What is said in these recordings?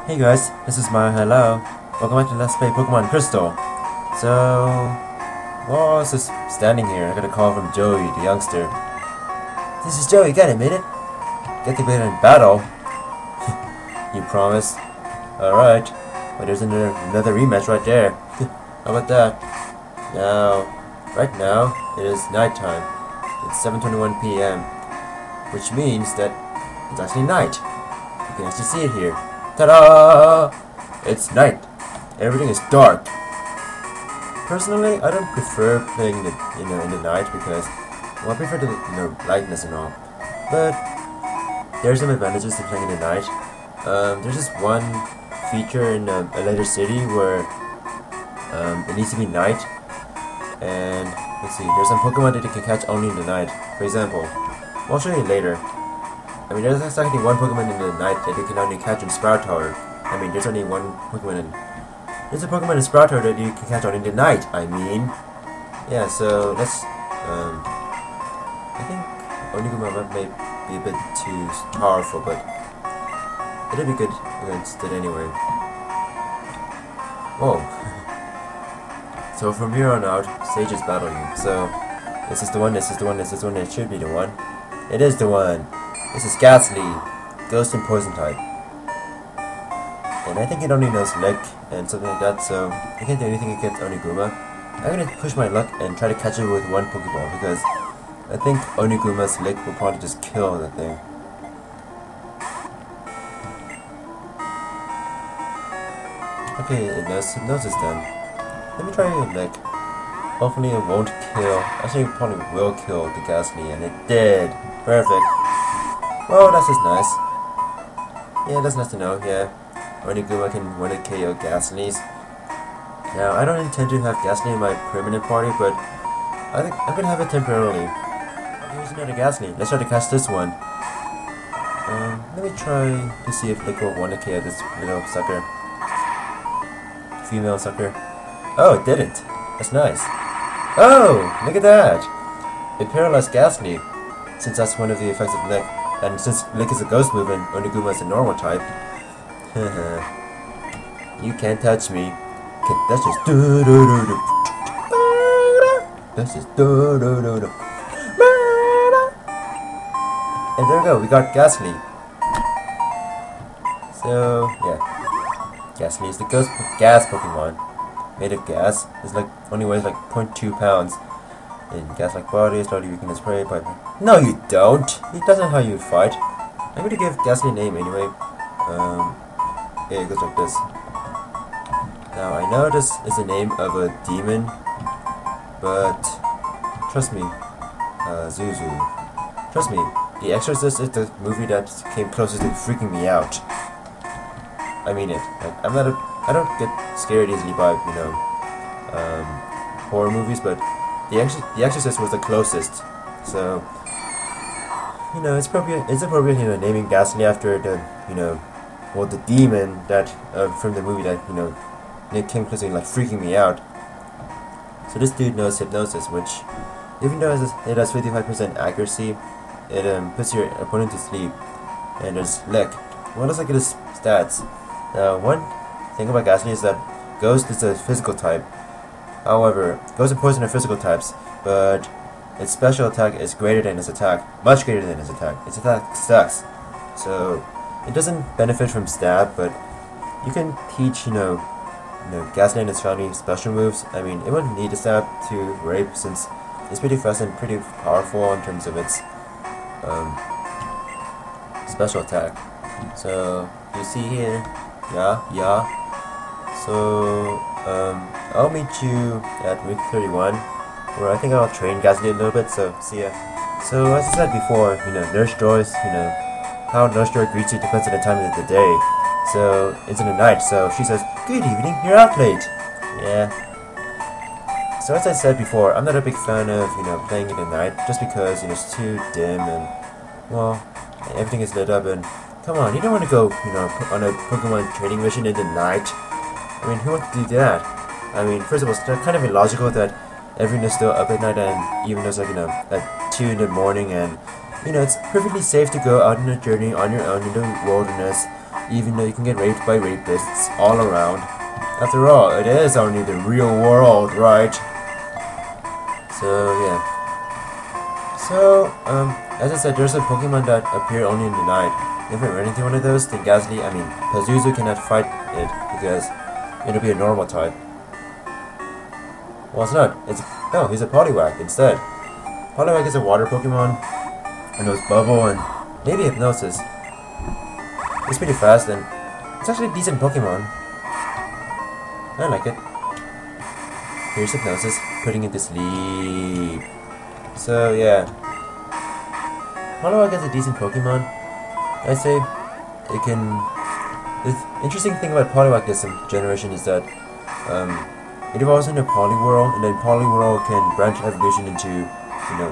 Hey guys, this is Mario. Hello. Welcome back to Let's Play Pokemon Crystal. So, well, I was just standing here. I got a call from Joey, the youngster. This is Joey, got a minute? Get to be in battle. You promise? Alright. Well, there's another rematch right there. How about that? Right now, it is nighttime. It's 7:21 p.m. Which means that it's actually night. You can actually see it here. Ta-da! It's night. Everything is dark. Personally, I don't prefer playing in the night because, well, I prefer the lightness and all. But there are some advantages to playing in the night. There's just one feature in a later city where it needs to be night. And let's see, there's some Pokemon that you can catch only in the night. For example, I'll show you later. I mean, there's actually one Pokemon in the night that you can only catch in Sprout Tower. I mean, there's only one Pokemon in... There's a Pokemon in Sprout Tower that you can catch only in the night, I mean. Yeah, so let's... I think Oniguma may be a bit too powerful, but... it'll be good against it anyway. Whoa. So from here on out, Sage is battling you. So, this is the one, this is the one, this is the one, it should be the one. It is the one! This is Gastly, Ghost and Poison type. And I think it only knows Lick and something like that, so I can't do anything against Oniguma. I'm gonna push my luck and try to catch it with one Pokeball, because I think Oniguma's Lick will probably just kill the thing. Okay, it knows Hypnosis then. Let me try a Lick. Hopefully it won't kill. Actually, it probably will kill the Gastly, and it did. Perfect. Well, that's just nice. Yeah, that's nice to know, yeah. Oniguma can win a KO Gastlys. Now, I don't intend to have Gastly in my permanent party, but I think I'm gonna have it temporarily. Here's another Gastly. Let's try to catch this one. Let me try to see if Lick will want to KO this little sucker. Female sucker. Oh, it didn't. That's nice. Oh, look at that! It paralyzed Gastly, since that's one of the effects of Lick. And since Lick is a ghost move and Oniguma is a normal type, you can't touch me. That's just do do do do. That's just do do do do. And there we go. We got Gastly. So yeah, Gastly is the gas Pokemon, made of gas. It's like only weighs like 0.2 pounds. And gas-like body, slowly weaken its prey, but... No, you don't! That's not how you fight. I'm going to give Gastly a name anyway. Yeah, it goes like this. Now, I know this is the name of a demon, but... trust me, Zuzu. Trust me, The Exorcist is the movie that came closest to freaking me out. I mean it. Like, I don't get scared easily by, horror movies, but... The Exorcist was the closest, so it's appropriate, naming Gastly after the, the demon that from the movie that Nick came close to like freaking me out. So this dude knows Hypnosis, which even though it has 55% accuracy, it puts your opponent to sleep. And there's Lick. Well, let's look at his stats. Now, one thing about Gastly is that Ghost is a physical type. However, Ghost and Poison are physical types, but its special attack is greater than its attack, much greater than its attack. Its attack sucks, so it doesn't benefit from stab, but you can teach, Gastly and its family special moves. I mean, it wouldn't need a stab to rape since it's pretty fast and pretty powerful in terms of its special attack. So you see here, yeah. So I'll meet you at week 31, where I think I'll train Gastly a little bit, so see ya. So as I said before, Nurse Joy's, how Nurse Joy greets you depends on the time of the day. So it's in the night, so she says, "Good evening, you're out late." Yeah. So as I said before, I'm not a big fan of, playing in the night, just because, it's too dim and, well, everything is lit up and, come on, you don't want to go, on a Pokemon training mission in the night. I mean, who wants to do that? I mean, first of all, it's kind of illogical that everyone is still up at night, and even though it's like, at 2 in the morning, and, it's perfectly safe to go out on a journey on your own in the wilderness, even though you can get raped by rapists all around. After all, it is only the real world, right? So yeah. So as I said, there's a Pokemon that appear only in the night. If you run into one of those, then Pazuzu cannot fight it because it'll be a normal type. Well, it's not. No, he's a Poliwag instead. Poliwag is a water Pokemon, and knows Bubble and maybe Hypnosis. It's pretty fast and it's actually a decent Pokemon. I like it. Here's Hypnosis, putting it to sleep. So yeah, Poliwag is a decent Pokemon. I say it can. The interesting thing about Poliwag this generation is that it evolves into Poliwhirl, and then Poliwhirl can branch evolution into,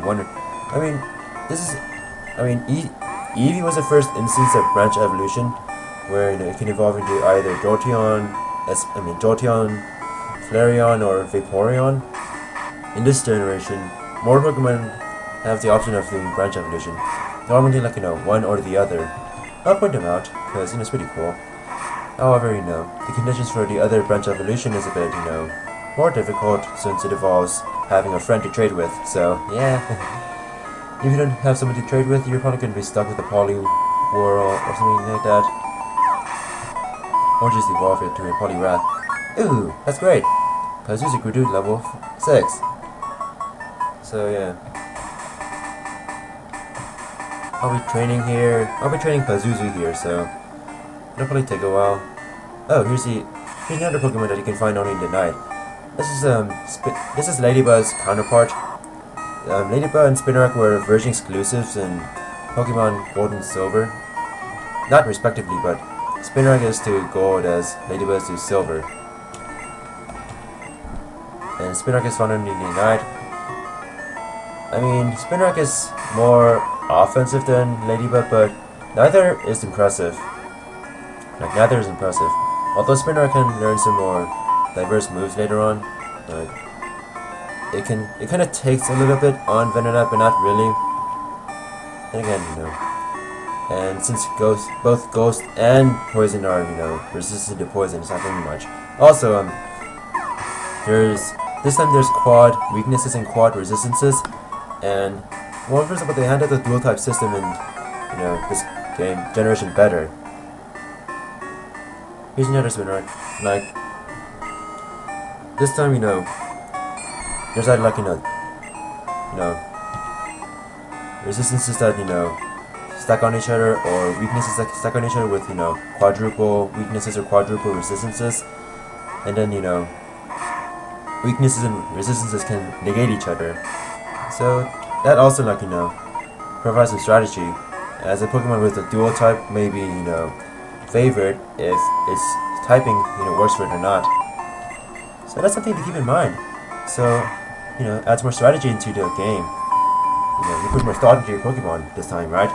one. I mean, Eevee was the first instance of branch evolution, where it can evolve into either Jolteon, Flareon, or Vaporeon. In this generation, more Pokemon have the option of doing branch evolution. Normally, one or the other. I'll point them out because it's pretty cool. However, the conditions for the other branch evolution is a bit, more difficult since it involves having a friend to trade with. So yeah. If you don't have someone to trade with, you're probably going to be stuck with a Poliwhirl or something like that. Or just evolve it to a Poliwrath. Ooh, that's great! Pazuzu grew to level 6. So yeah. I'll be training Pazuzu here, so it'll probably take a while. Oh, here's another Pokemon that you can find only in the night. This is Ladybug's counterpart. Ladybug and Spinarak were version exclusives in Pokemon Gold and Silver. Not respectively, but Spinarak is to Gold as Ladybug is to Silver. And Spinarak is found only in the night. I mean, Spinarak is more offensive than Ladybug, but neither is impressive. Although Spinarak can learn some more diverse moves later on, it kind of takes a little bit on Venonat, but not really. And again, and since both Ghost and Poison are, resistant to poison, it's not very much. Also, this time there's quad weaknesses and quad resistances, and first of all, they handled the dual type system in, this generation better. Here's another Spinarak. This time, there's that resistances that, stack on each other, or weaknesses that stack on each other with, quadruple weaknesses or quadruple resistances. And then, weaknesses and resistances can negate each other. So, that also, provides some strategy. As a Pokemon with a dual type may be, favored if its typing, works for it or not. So that's something to keep in mind. So, adds more strategy into the game. You put more thought into your Pokemon this time, right?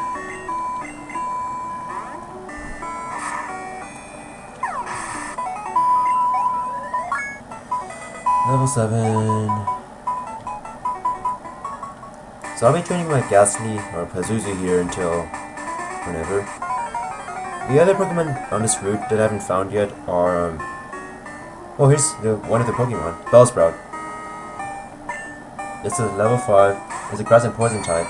Level 7. So I'll be training my Ghastly or Pazuzu here until whenever. The other Pokemon on this route that I haven't found yet are, well, here's one of the Pokemon, Bellsprout. It's a level 5. It's a grass and poison type.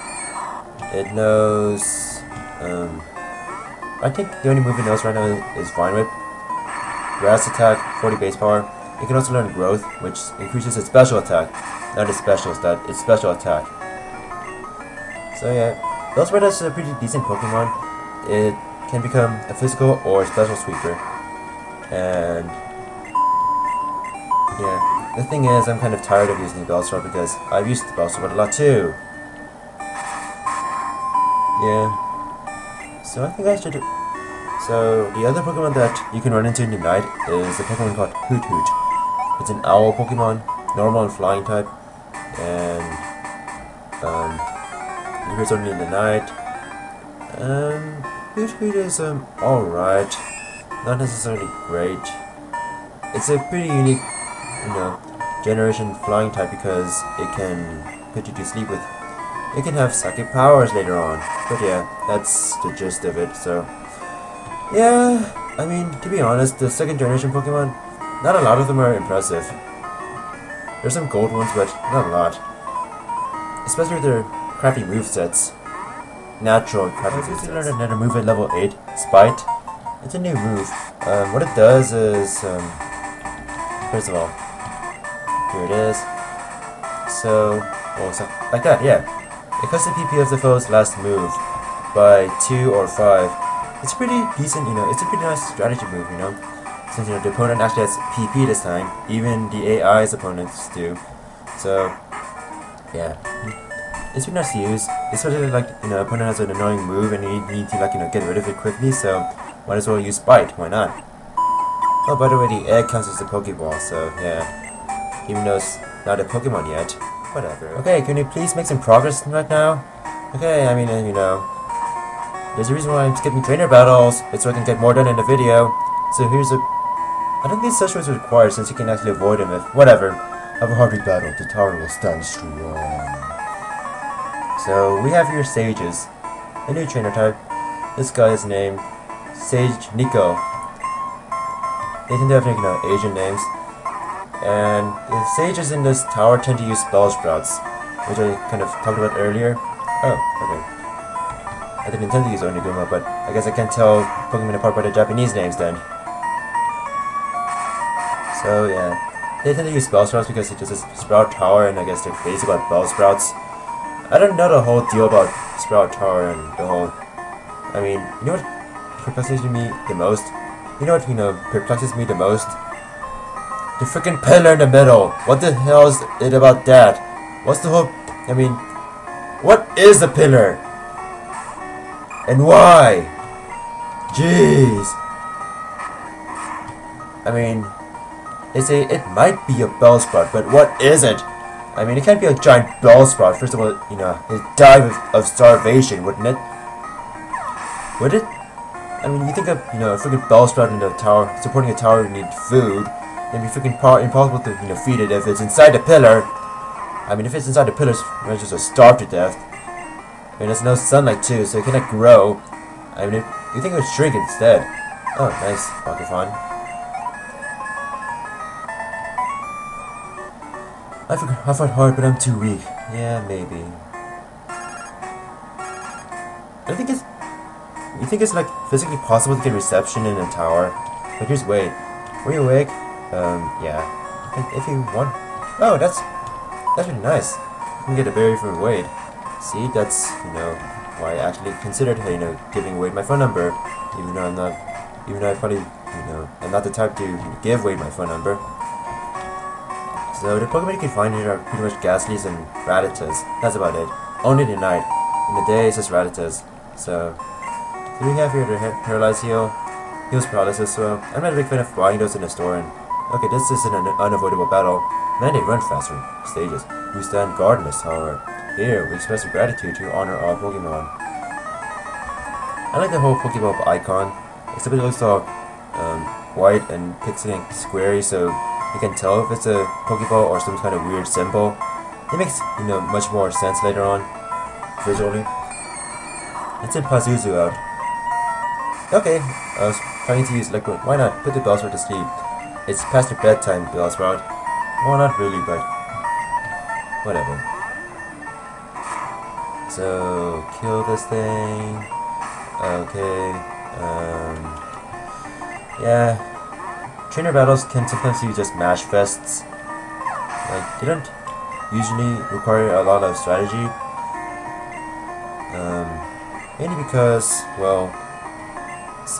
It knows, I think the only move it knows right now is Vine Whip. Grass attack, 40 base power. It can also learn Growth, which increases its special attack. Not its special stat, its special attack. So yeah, Bellsprout is a pretty decent Pokemon. It can become a physical or special sweeper. And yeah, the thing is, I'm kind of tired of using Bellsprout because I've used Bellsprout a lot too. Yeah, so I think I should. So the other Pokemon that you can run into in the night is a Pokemon called Hoothoot. It's an owl Pokemon, normal and flying type, and it appears only in the night. Hoothoot is alright, not necessarily great. It's a pretty unique, generation flying type because it can put you to sleep with. It can have psychic powers later on, but yeah, that's the gist of it. So Yeah, I mean, to be honest, the second generation Pokemon, not a lot of them are impressive. There's some gold ones, but not a lot. Especially with their crappy movesets. Natural crappy movesets. I learned another move at level 8, Spite. It's a new move. What it does is, first of all, here it is. So like that, yeah. It cuts the PP of the foe's last move by 2 or 5. It's pretty decent, it's a pretty nice strategy move, since, the opponent actually has PP this time, even the AI's opponents do. So, yeah. It's pretty nice to use, especially like, opponent has an annoying move and you need to, like, get rid of it quickly, so might as well use Spite, why not? Oh, by the way, the egg counts as a Pokeball, so, yeah. Even though it's not a Pokemon yet. Whatever. Okay, can you please make some progress right now? Okay, I mean, there's a reason why I'm skipping trainer battles. It's so I can get more done in the video. So here's I don't think such was required since you can actually avoid them if... Whatever. Have a hearty battle. The tower will stand strong. So, we have here Sages. A new trainer type. This guy is named Sage Nico. They tend to have, Asian names. And the sages in this tower tend to use Bellsprouts, which I kind of talked about earlier. Oh, okay. I didn't intend to use Oniguma, but I guess I can't tell Pokemon apart by the Japanese names then. So yeah, they tend to use Bellsprouts because it's just a Sprout Tower, and I guess they're crazy about Bellsprouts. I don't know the whole deal about Sprout Tower and the whole... I mean, you know what perplexes me the most? You know what, perplexes me the most? The freaking pillar in the middle. What the hell is it about that? What's the whole... I mean... What is the pillar? And why? Jeez. I mean... They say it might be a Bellsprout, but what is it? I mean, it can't be a giant Bellsprout. First of all, it'd die of starvation, wouldn't it? Would it? I mean, you think of, a freaking Bellsprout in the tower, supporting a tower who needs food. It'd be freaking impossible to, feed it if it's inside the pillar. I mean, if it's inside the pillar, it's just starve to death. I mean, there's no sunlight too, so it cannot grow. I mean, you think it would shrink instead. Oh, nice, Bakafan. I fought hard, but I'm too weak. Yeah, maybe. I think it's... You think it's, like, physically possible to get reception in a tower? But here's Wade. Were you awake? Yeah. If you want... Oh, that's really nice. You can get a berry from Wade. See, that's, why I actually considered, giving Wade my phone number. Even though I probably, I'm not the type to give Wade my phone number. So, the Pokemon you can find here are pretty much Ghastlies and Rattatas. That's about it. Only at night. In the day, it's just Rattatas. So we have here the Paralyze Heal. Heals Paralysis, so I'm not a big fan of buying those in the store. And okay, this is an unavoidable battle. Man, they run faster. Stages. We stand guard in this tower. Here, we express our gratitude to honor all Pokemon. I like the whole Pokeball icon, except it looks all white and pixely and squarey, so you can tell if it's a Pokeball or some kind of weird symbol. It makes, much more sense later on, visually. Let's send Pazuzu out. Okay, I was trying to use Liquid. Why not? Put the Bellsprout to sleep. It's past your bedtime, Bellsprout. Well, not really, but whatever. So, kill this thing. Okay, yeah. Trainer battles can sometimes be just mash fests. Like, they don't usually require a lot of strategy. Mainly because, well,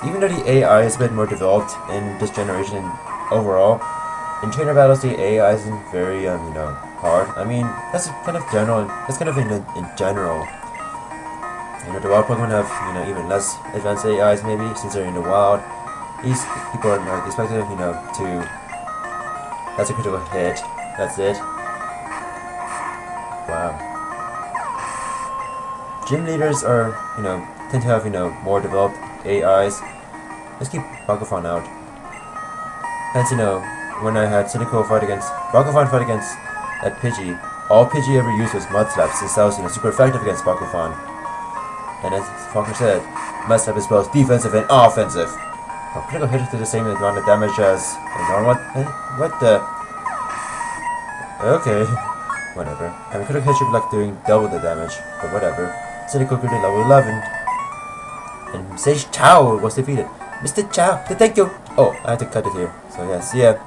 even though the AI is a bit more developed in this generation overall, in trainer battles the AI isn't very, hard. I mean, that's kind of general. That's kind of in general. The wild Pokemon have, even less advanced AIs maybe, since they're in the wild. These people are not expected, to... That's a critical hit. That's it. Wow. Gym leaders are, tend to have, more developed AIs. Let's keep Bakafan out. Hence, when I had Bakafan fight against that Pidgey, all Pidgey ever used was Mud Slap, since that was, super effective against Bakafan. And as Falker said, must have is both defensive and offensive. Oh, critical hits do the same amount of damage as a normal. What the? Okay, whatever. I mean, critical hit should be like doing double the damage, but whatever. Cynical grew to level 11. And Sage Chow was defeated. Mr. Chow, thank you! Oh, I had to cut it here. So yes, yeah.